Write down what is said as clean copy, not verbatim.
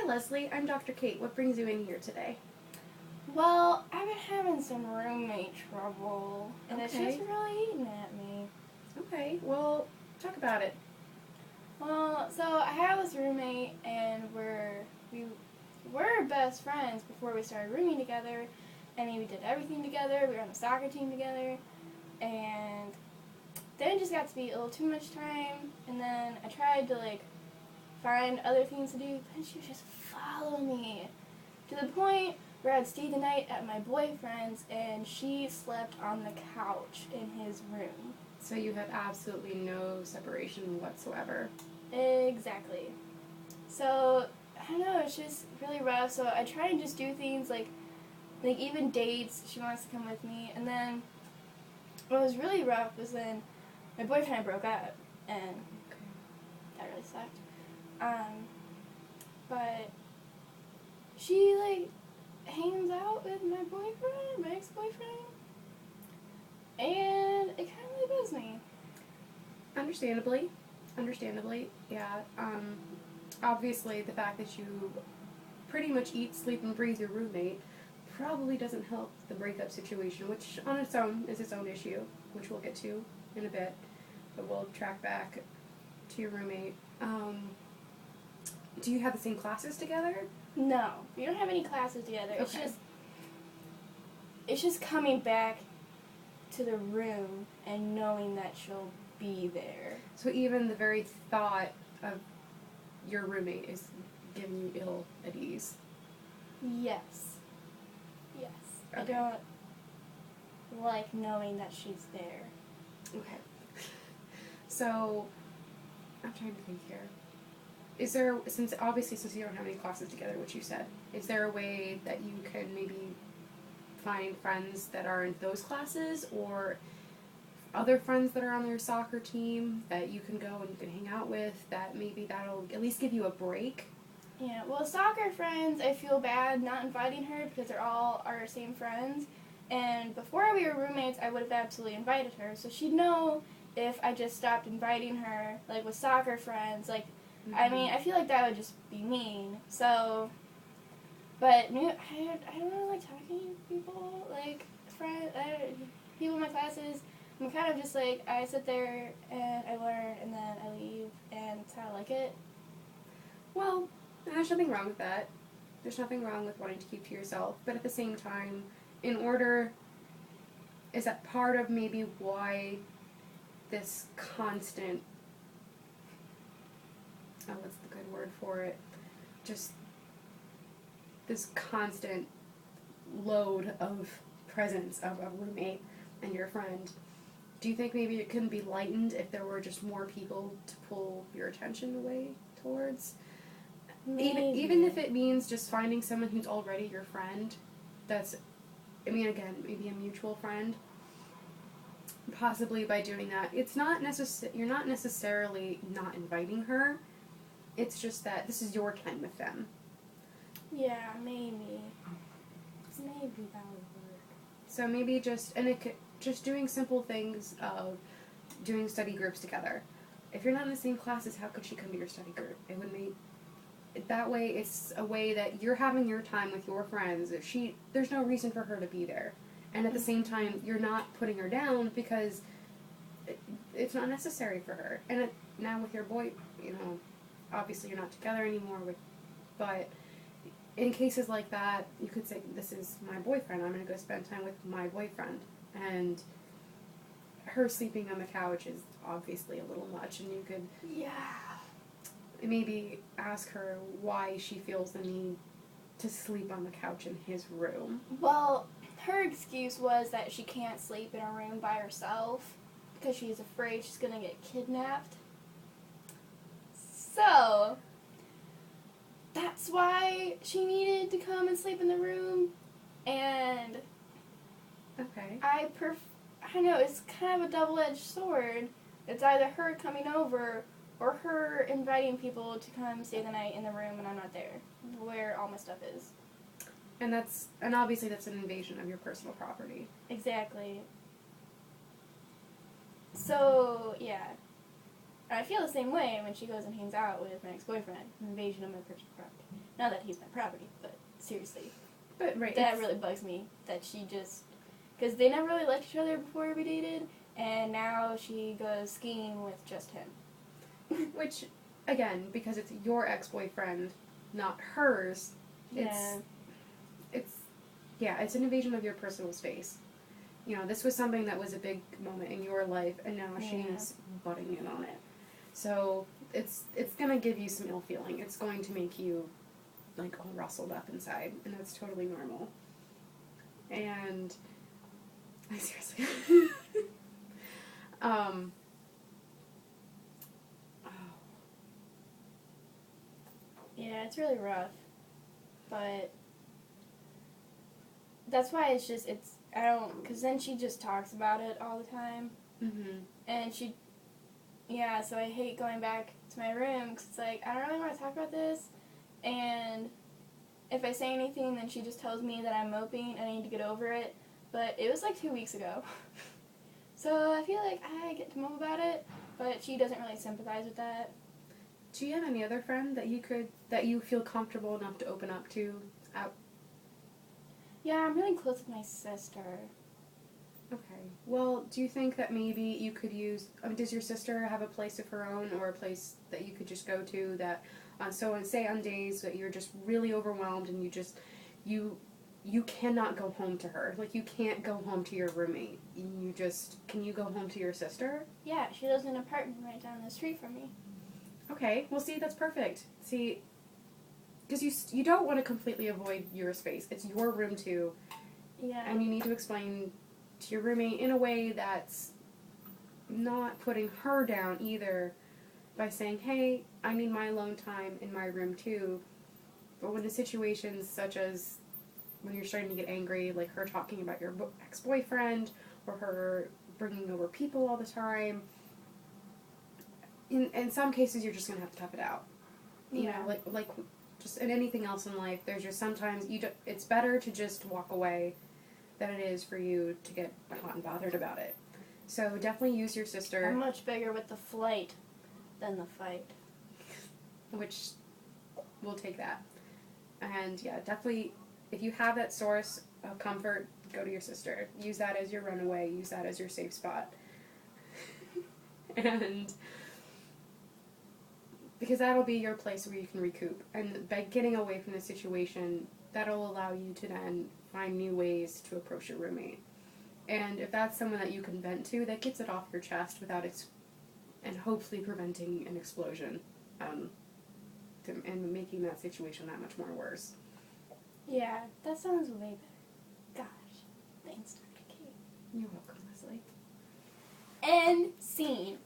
Leslie, I'm Dr. Kate. What brings you in here today? Well, I've been having some roommate trouble, and it's just really eating at me. Okay, well, talk about it. Well, so I have this roommate, and we were best friends before we started rooming together. I mean, we did everything together. We were on the soccer team together, and then it just got to be a little too much time. And then I tried to find other things to do, but she would just follow me to the point where I'd stay the night at my boyfriend's, and she slept on the couch in his room. So you had absolutely no separation whatsoever. Exactly. So, I don't know, it's just really rough. So I try and just do things like even dates, she wants to come with me. And then what was really rough was when my boyfriend and I broke up, and that really sucked. But she hangs out with my boyfriend, my ex-boyfriend, and it kind of really bugs me. Understandably, yeah. Obviously, the fact that you pretty much eat, sleep, and breathe your roommate probably doesn't help the breakup situation, which on its own is its own issue, which we'll get to in a bit. But we'll track back to your roommate. Do you have the same classes together? No, we don't have any classes together. Okay. It's just coming back to the room and knowing that she'll be there. So even the very thought of your roommate is giving you ill at ease? Yes. Yes. Okay. I don't like knowing that she's there. Okay. So, I'm trying to think here. Is there, since you don't have any classes together, which you said, is there a way that you can maybe find friends that are in those classes, or other friends that are on their soccer team that you can go and you can hang out with, that maybe that'll at least give you a break? Yeah, well, soccer friends, I feel bad not inviting her because they're all our same friends. And before we were roommates, I would have absolutely invited her. So she'd know if I just stopped inviting her, with soccer friends. I mean, I feel like that would just be mean. So, but I don't really like talking to people, people in my classes. I'm kind of just I sit there and I learn and then I leave, and that's how I like it. Well, there's nothing wrong with that. There's nothing wrong with wanting to keep to yourself. But at the same time, is that part of maybe why this constant, what's the good word for it? Just this constant load of presence of a roommate and your friend. Do you think maybe it couldn't be lightened if there were just more people to pull your attention away towards? Even if it means just finding someone who's already your friend, maybe a mutual friend. Possibly by doing that, you're not necessarily not inviting her. It's just that this is your time with them. Yeah, maybe. Maybe that would work. So maybe just doing simple things of doing study groups together. If you're not in the same classes, how could she come to your study group? It would make that way. It's a way that you're having your time with your friends. There's no reason for her to be there, and at the same time, you're not putting her down because it's not necessary for her. And now with your boy, obviously you're not together anymore. But in cases like that, you could say, "This is my boyfriend. I'm going to go spend time with my boyfriend," and her sleeping on the couch is obviously a little much, and you could maybe ask her why she feels the need to sleep on the couch in his room. Well, her excuse was that she can't sleep in a room by herself because she's afraid she's going to get kidnapped. So, that's why she needed to come and sleep in the room. And Okay. I know, it's kind of a double-edged sword. It's either her coming over or her inviting people to come stay the night in the room and I'm not there, where all my stuff is. And obviously that's an invasion of your personal property. Exactly. So, yeah. And I feel the same way when she goes and hangs out with my ex-boyfriend. An invasion of my personal property. Not that he's my property, but seriously. But right, That really bugs me that she just... Because they never really liked each other before we dated, and now she goes skiing with just him. which, again, because it's your ex-boyfriend, not hers, Yeah. it's an invasion of your personal space. You know, this was something that was a big moment in your life, and now she's butting in on it. So it's gonna give you some ill feeling. It's going to make you like all rustled up inside, and that's totally normal. And I seriously, oh. Yeah, it's really rough. But that's why I don't, because then she just talks about it all the time. Mhm. And so I hate going back to my room because it's like, I don't really want to talk about this. And if I say anything, then she just tells me that I'm moping and I need to get over it. But it was like 2 weeks ago. So I feel like I get to mope about it, but she doesn't really sympathize with that. Do you have any other friend that you feel comfortable enough to open up to? Yeah, I'm really close with my sister. Okay. Well, do you think that maybe you could use... does your sister have a place of her own or a place that you could just go to that... say on days that you're just really overwhelmed and you cannot go home to her. Like, you can't go home to your roommate. Can you go home to your sister? Yeah, she lives in an apartment right down the street from me. Okay. Well, see, that's perfect. See, because you don't want to completely avoid your space. It's your room, too. Yeah. And you need to explain to your roommate in a way that's not putting her down either by saying, hey, I need my alone time in my room too. But when in situations such as when you're starting to get angry, like her talking about your ex-boyfriend or her bringing over people all the time, in some cases you're just going to have to tough it out. You know, like just in anything else in life, there's just sometimes it's better to just walk away than it is for you to get hot and bothered about it. So definitely use your sister. I'm much bigger with the flight than the fight. Which, we'll take that. And yeah, definitely, if you have that source of comfort, go to your sister. Use that as your runaway. Use that as your safe spot. And because that'll be your place where you can recoup. And by getting away from the situation, that'll allow you to then find new ways to approach your roommate. And if that's someone that you can vent to, that gets it off your chest without and hopefully preventing an explosion, and making that situation that much more worse. Yeah, that sounds way better. Gosh, thanks, Dr. Kate. You're welcome, Leslie. End scene.